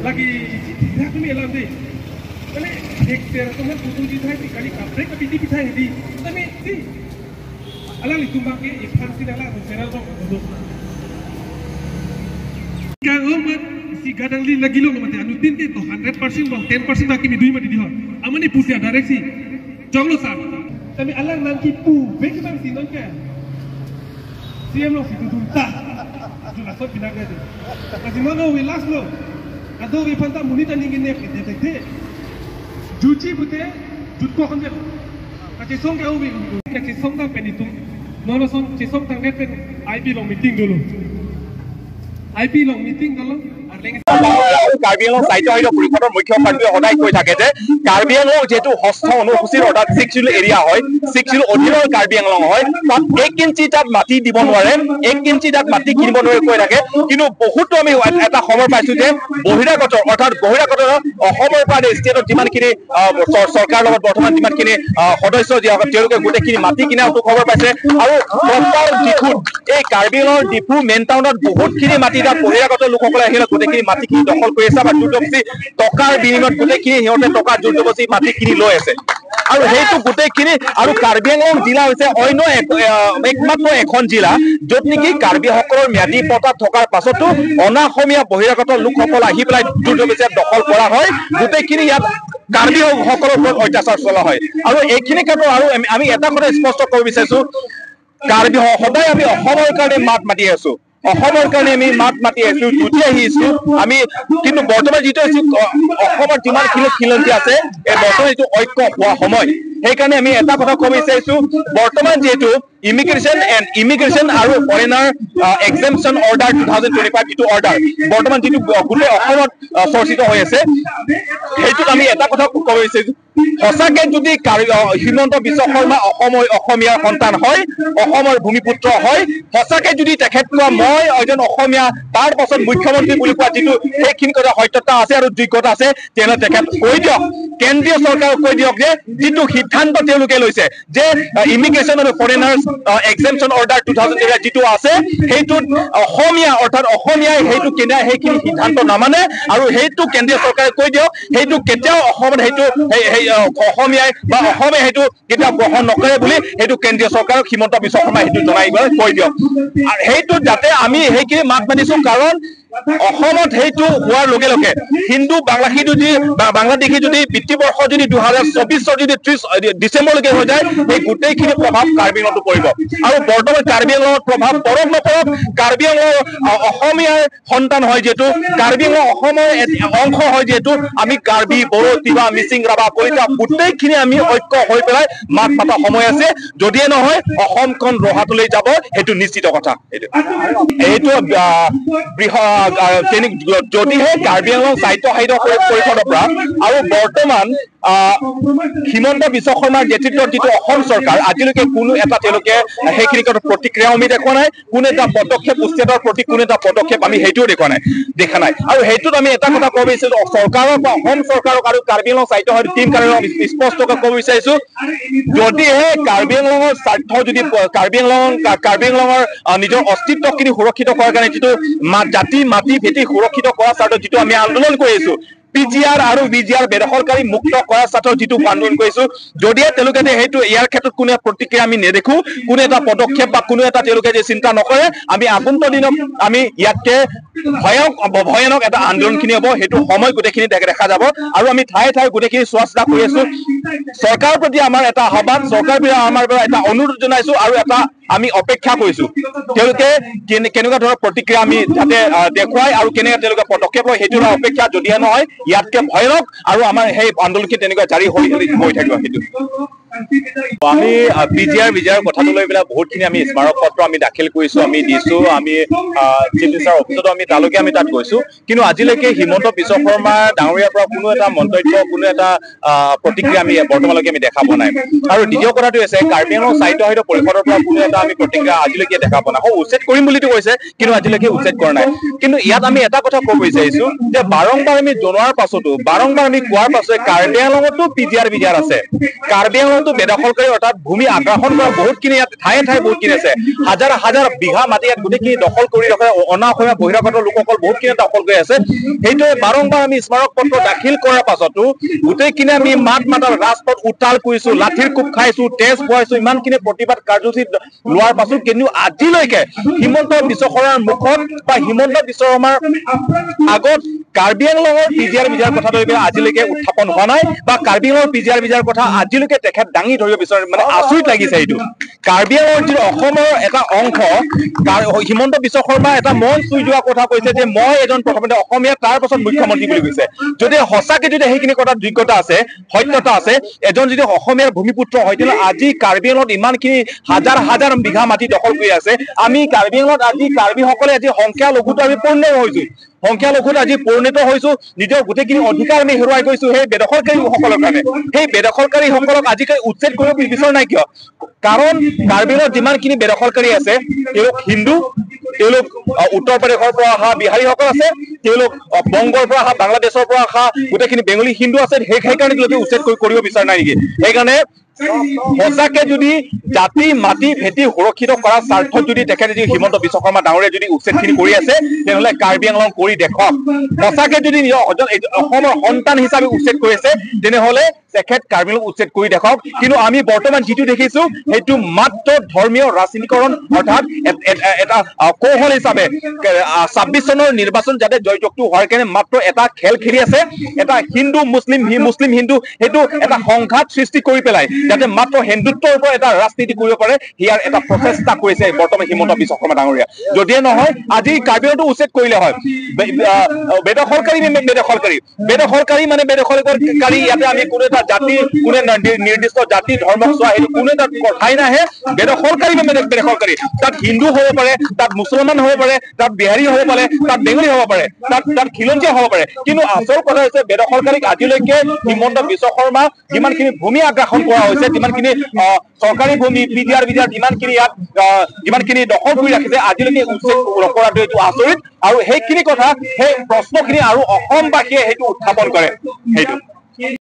lagi tidak kami alam deh. Mana dek teratongnya putu jithai kali kaprek tapi di pithai di. Tapi si alang itu bangke ikan si dalam seral dong. Kang Omat si gadang li lagi lo mati anutin ke to 100% bang 10% lagi midui mati dihon. Amani pusia direksi. Jonglo san. Tapi alang nanti pu bek bang sinon ke. Siam lo situ dunta. Sudah sot binaga deh. Kasih mana wilas lo. Atau ripanta munita ningin nek detekte. Juci putih, jut kau kan je. Kasih song kau bi. Kasih song tak penitum. Nono song cisong tangget pen IP long meeting dulu. IP long meeting dulu. Karbi Anglong সাহিত্য পৰিষদৰ মুখ্য কাৰ্য্যই সদায় কৈ থাকে যে কাৰ্বি আংলং যেহেতু হস্ত অনুসূচীৰ অৰ্থাৎ 6 শিডিউল এৰিয়া হয় 6 শিডিউল অধীনৰ কাৰ্বি আংলং হয় তাত 1 ইঞ্চি তাত মাটি দিব নোৱাৰে 1 ইঞ্চি তাত মাটি কিনিব নোৱাৰে কৈ থাকে কিন্তু বহুতো আমি এটা খবৰ পাইছো যে বহিৰাগত অৰ্থাৎ বহিৰাগত অসমৰ পৰা ষ্টেটত যিমানখিনি চৰকাৰৰ লগত বৰ্তমান যিমানখিনি সদস্য তেওঁলোকে গোটেইখিনি মাটি কিনাটো খবৰ পাইছে আৰু প্ৰপাৰ ডিফু এই কাৰ্বি আংলঙৰ ডিফু মেইন টাউনত বহুতখিনি মাটি তাত বহিৰাগত লোকসকলে আহিলে গোটেইখিনি মাটি কিনি দখল কৰি আছে বা জোৰজবস্তি টকাৰ বিনিময়ত গোটেইখিনি সিহঁতে টকা জোৰজবস্তি মাটি কিনি লৈ আছে আৰু সেইটো গোটেইখিনি আৰু কাৰ্বি আংলং জিলা হৈছে অন্য একমাত্ৰ এখন জিলা য'ত নেকি কাৰ্বিসকলৰ ম্যাদী পতা থকাৰ পাছতো অনাসমীয়া বহিৰাগত লোকসকল আহি পেলাই জোৰজবস্তি দখল কৰা হয় গোটেইখিনি ইয়াত কাৰ্বি সকলৰ ওপৰত অত্যাচাৰ চলোৱা হয় আৰু এইখিনি ক্ষেত্ৰত আৰু আমি এটা কথা স্পষ্ট কৰিব বিচাৰিছো কাৰ্বি সদায় আমি অসমৰ কাৰণে মাত মাতি আছো অসমৰ কাৰণে আমি মাত মাতি আছো জুতি আহিছো আমি কিন্তু বৰ্তমান যিটো অসমৰ যিমানখিনি খিলঞ্জী আছে এই বৰ্তমান যিটো ঐক্য হোৱা সময় সেইকাৰণে আমি এটা কথা ক'ব বিচাৰিছো বৰ্তমান যিহেতু ইমিগ্ৰেশ্যন আৰু ফৰেনাৰ এক্সেম্পশ্যন অৰ্ডাৰ 2025 যিটো অৰ্ডাৰ বৰ্তমান যিটো গোটেই অসমত চৰ্চিত হৈ আছে সেইটোত আমি এটা কথা ক'ব বিচাৰিছো সঁচাকে যদি হিমন্ত বিশ্ব শৰ্মা অসমীয়াৰ সন্তান হয় অসমৰ ভূমিপুত্ৰ হয় সঁচাকে যদি তেখেত কোৱা মই এজন অসমীয়া তাৰ পাছত মুখ্যমন্ত্ৰী বুলি কোৱা যিটো সেইখিনি কথা সত্যতা আছে আৰু যোগ্যতা আছে তেনে তেখেত কৈ দিয়ক কেন্দ্ৰীয় চৰকাৰক কৈ দিয়ক যে যিটো সিদ্ধান্ত তেওঁলোকে লৈছে যে ইমিগ্ৰেশ্যন আৰু ফৰেনাৰ্ছ এক্সেম্পশ্যন অৰ্ডাৰ 2000 যিটো আছে সেইটোত অসমীয়া অৰ্থাৎ অসমীয়াই সেইটো সেইখিনি সিদ্ধান্ত নামানে আৰু সেইটো কেন্দ্ৰীয় চৰকাৰে কৈ দিয়ক সেইটো কেতিয়াও অসমত সেইটো অসমীয়াই বা অসমে সেইটো কেতিয়াও গ্ৰহণ নকৰে বুলি সেইটো কেন্দ্ৰীয় চৰকাৰক হিমন্ত বিশ্ব শৰ্মাই সেইটো জনাই কৈ দিয়ক আৰু সেইটো যাতে আমি সেইখিনি মাত মাতিছো কাৰণ অসমত সেইটো হোৱাৰ লগে লগে হিন্দু বাংলাদেশী যদি বৃত্তিবৰ্ষ যদি 2024 যদি 30 ডিচেম্বৰলৈকে হৈ যায় এই গোটেইখিনি প্ৰভাৱ কাৰ্বি আংলঙতো পৰিব আৰু বৰ্তমান কাৰ্বি আংলঙৰ প্ৰভাৱ পৰক নপৰক কাৰ্বি আংলং অসমীয়াৰ সন্তান হয় যিহেতু কাৰ্বি আংলং অসমৰ অংশ হয় যিহেতু আমি কাৰ্বি বড়ো তিৱা মিচিং ৰাভা কলিতা গোটেইখিনি আমি ঐক্য হৈ পেলাই মাত মাতা সময় আছে যদিহে নহয় অসমখন ৰহাতলৈ যাব সেইটো নিশ্চিত কথা এইটো যদিহে কাৰ্বি আংলং সাহিত্য পৰিষদৰ পৰা আৰু বৰ্তমান হিমন্ত বিশ্ব শৰ্মাৰ নেতৃত্বত যিটো অসম চৰকাৰ আজিলৈকে কোনো এটা তেওঁলোকে সেইখিনি প্ৰতিক্ৰিয়া আমি দেখা নাই কোনো এটা পদক্ষেপ উচ্ছেদৰ প্ৰতি কোনো এটা পদক্ষেপ আমি সেইটোও দেখা নাই আৰু সেইটোত আমি এটা কথা ক'ব বিচাৰিছো চৰকাৰক বা অসম চৰকাৰক আৰু কাৰ্বি আংলং সাহিত্য টিম কাৰ্বি স্পষ্টকৈ ক'ব বিচাৰিছো যদিহে কাৰ্বি আংলঙৰ স্বাৰ্থ যদি কাৰ্বি আংলঙৰ নিজৰ অস্তিত্বখিনি সুৰক্ষিত কৰাৰ কাৰণে যিটো জাতি মাটি ভেটি সুৰক্ষিত কৰাৰ স্বাৰ্থত যিটো আমি আন্দোলন কৰি আছো পিজিআৰ আৰু বিজিআৰ বেদখলকাৰী মুক্ত কৰাৰ স্বাৰ্থত যিটো আন্দোলন কৰিছো যদিহে তেওঁলোকে সেইটো ইয়াৰ ক্ষেত্ৰত কোনো প্ৰতিক্ৰিয়া আমি নেদেখো কোনো এটা পদক্ষেপ বা কোনো এটা তেওঁলোকে যে চিন্তা নকৰে আমি আগন্তুক দিনত আমি ইয়াতকে ভয়ানক এটা আন্দোলনখিনি হ'ব সেইটো সময় গোটেইখিনি দেখা যাব আৰু আমি ঠায়ে ঠায়ে গোটেইখিনি চোৱা চিতা কৰি আছো চৰকাৰৰ প্ৰতি আমাৰ এটা আহ্বান চৰকাৰৰ প্ৰতি আমাৰ এটা অনুৰোধ জনাইছো আৰু এটা আমি অপেক্ষা কৰিছো তেওঁলোকে কেনেকুৱা ধৰণৰ প্ৰতিক্ৰিয়া আমি যাতে দেখুৱাই আৰু কেনেকৈ তেওঁলোকে পদক্ষেপ লয় সেইটো অপেক্ষা যদিহে নহয় ইয়াতকে ভয়ানক আৰু আমাৰ সেই আন্দোলনখিনি তেনেকুৱা জাৰি হৈ থাকিব সেইটো আমি বিজিআৰ কথাটো লৈ পেলাই বহুতখিনি আমি স্মাৰক পত্ৰ আমি দাখিল কৰিছো আমি দিছো আমি চিফ মিনিষ্টাৰ অফিচতো আমি তালৈকে আমি তাত গৈছো কিন্তু আজিলৈকে হিমন্ত বিশ্ব শৰ্মা ডাঙৰীয়াৰ পৰা কোনো এটা মন্তব্য কোনো এটা প্ৰতিক্ৰিয়া আমি বৰ্তমানলৈকে আমি দেখা পোৱা নাই আৰু দ্বিতীয় কথাটো হৈছে কাৰ্বি আংলং সাহিত্য পৰিষদৰ পৰা কোনো এটা আমি প্ৰতিক্ৰিয়া আজিলৈকে দেখা পোৱা নাই উচ্ছেদ কৰিম বুলিতো কৈছে কিন্তু আজিলৈকে উচ্ছেদ কৰা নাই কিন্তু ইয়াত আমি এটা কথা ক'ব বিচাৰিছো যে বাৰম্বাৰ আমি জনোৱাৰ পাছতো বাৰম্বাৰ আমি কোৱাৰ পাছতে কাৰ্বি আংলঙতো বিজিআৰ আছে কাৰ্বি আংলং অঞ্চলটো বেদখলকাৰী অৰ্থাৎ ভূমি আগ্ৰাসন কৰা বহুতখিনি ইয়াত ঠায়ে ঠায়ে বহুতখিনি আছে হাজাৰ হাজাৰ বিঘা মাটি ইয়াত গোটেইখিনি দখল কৰি ৰখা অনাঅসমীয়া বহিৰাগত লোকসকল বহুতখিনি দখল কৰি আছে সেইটোৱে বাৰম্বাৰ আমি স্মাৰক পত্ৰ দাখিল কৰাৰ পাছতো গোটেইখিনি আমি মাত মাতাল ৰাজপথ উত্তাল কৰিছো লাঠিৰ কোব খাইছো তেজ পোৱাইছো ইমানখিনি প্ৰতিবাদ কাৰ্যসূচী লোৱাৰ পাছত কিন্তু আজিলৈকে হিমন্ত বিশ্ব শৰ্মাৰ মুখত বা হিমন্ত বিশ্ব শৰ্মাৰ আগত কাৰ্বি আংলঙৰ পিজিআৰ বিজাৰ কথালৈকে আজিলৈকে উত্থাপন হোৱা নাই বা কাৰ্বি আংলঙৰ পিজিআৰ বিজাৰ কথা আজিলৈকে তেখেত দাঙি ধৰিব বিচাৰে মানে আচৰিত লাগিছে এইটো কাৰ্বি আংলঙৰ যিটো অসমৰ এটা অংশ হিমন্ত বিশ্ব শৰ্মা এটা মন চুই যোৱা কথা কৈছে যে মই এজন প্ৰথমতে অসমীয়া তাৰ পাছত মুখ্যমন্ত্ৰী বুলি কৈছে যদি সঁচাকে যদি সেইখিনি কথাত যোগ্যতা আছে সত্যতা আছে এজন যদি অসমীয়াৰ ভূমিপুত্ৰ হয় তেতিয়াহ'লে আজি কাৰ্বি আংলঙত ইমানখিনি হাজাৰ হাজাৰ বিঘা মাটি দখল কৰি আছে আমি কাৰ্বি আংলঙত আজি কাৰ্বিসকলে আজি সংখ্যালঘুটো আমি পৰিণত হৈছো সংখ্যালঘুত আজি পৰিণত হৈছো নিজৰ গোটেইখিনি অধিকাৰ আমি হেৰুৱাই গৈছো সেই বেদখলকাৰীসকলৰ কাৰণে সেই বেদখলকাৰীসকলক আজিকালি উচ্ছেদ কৰিব বিচৰা নাই কিয় কাৰণ কাৰ্বি আংলঙত যিমানখিনি বেদখলকাৰী আছে তেওঁলোক হিন্দু তেওঁলোক উত্তৰ প্ৰদেশৰ পৰা অহা বিহাৰীসকল আছে তেওঁলোক বংগৰ পৰা অহা বাংলাদেশৰ পৰা অহা গোটেইখিনি বেংগলী হিন্দু আছে সেইকাৰণে তেওঁলোকে উচ্ছেদ কৰিব বিচৰা নাই নেকি সেইকাৰণে সঁচাকে যদি জাতি মাটি ভেটি সুৰক্ষিত কৰাৰ স্বাৰ্থত যদি তেখেতে যদি হিমন্ত বিশ্ব শৰ্মা ডাঙৰীয়াই যদি উচ্ছেদখিনি কৰি আছে তেনেহ'লে কাৰ্বি আংলং কৰি দেখক সঁচাকে যদি অসমৰ সন্তান হিচাপে উচ্ছেদ কৰি আছে তেনেহ'লে তেখেত কাৰ্বি আংলং উচ্ছেদ কৰি দেখক কিন্তু আমি বৰ্তমান যিটো দেখিছো সেইটো মাত্ৰ ধৰ্মীয় ৰাজনীতিকৰণ অৰ্থাৎ এটা কৌশল হিচাপে ২৬ চনৰ নিৰ্বাচন যাতে জয়যুক্ত হোৱাৰ কাৰণে মাত্ৰ এটা খেল খেলি আছে এটা হিন্দু মুছলিম হিন্দু সেইটো এটা সংঘাত সৃষ্টি কৰি পেলাই যাতে মাত্ৰ হিন্দুত্বৰ ওপৰত এটা ৰাজনীতি কৰিব পাৰে হিয়াৰ এটা প্ৰচেষ্টা কৰিছে বৰ্তমান হিমন্ত বিশ্ব শৰ্মা ডাঙৰীয়া যদিহে নহয় আজি কাৰ্বি আংলংটো উচ্ছেদ কৰিলে হয় বেদখলকাৰী মানে বেদখলকাৰী ইয়াতে আমি কোনো এটা জাতি কোনে নিৰ্দিষ্ট জাতি ধৰ্মক চোৱা সেইটো কোনো এটা কথাই নাহে বেদখলকাৰী বেদখলকাৰী তাত হিন্দু হ'ব পাৰে তাত মুছলমান হ'ব পাৰে তাত বিহাৰী হ'ব পাৰে তাত বেংগলী হ'ব পাৰে তাত খিলঞ্জীয়া হ'ব পাৰে কিন্তু আচল কথা হৈছে বেদখলকাৰীক আজিলৈকে হিমন্ত বিশ্ব শৰ্মা যিমানখিনি ভূমি আগ্ৰাসন কৰা হৈছে যিমানখিনি চৰকাৰী ভূমি পিজিআৰ বিজাৰ যিমানখিনি ইয়াত যিমানখিনি দখল কৰি ৰাখিছে আজিলৈকে উচ্ছেদ নকৰাটো এইটো আচৰিত আৰু সেইখিনি কথা সেই প্ৰশ্নখিনি আৰু অসমবাসীয়ে সেইটো উত্থাপন কৰে সেইটো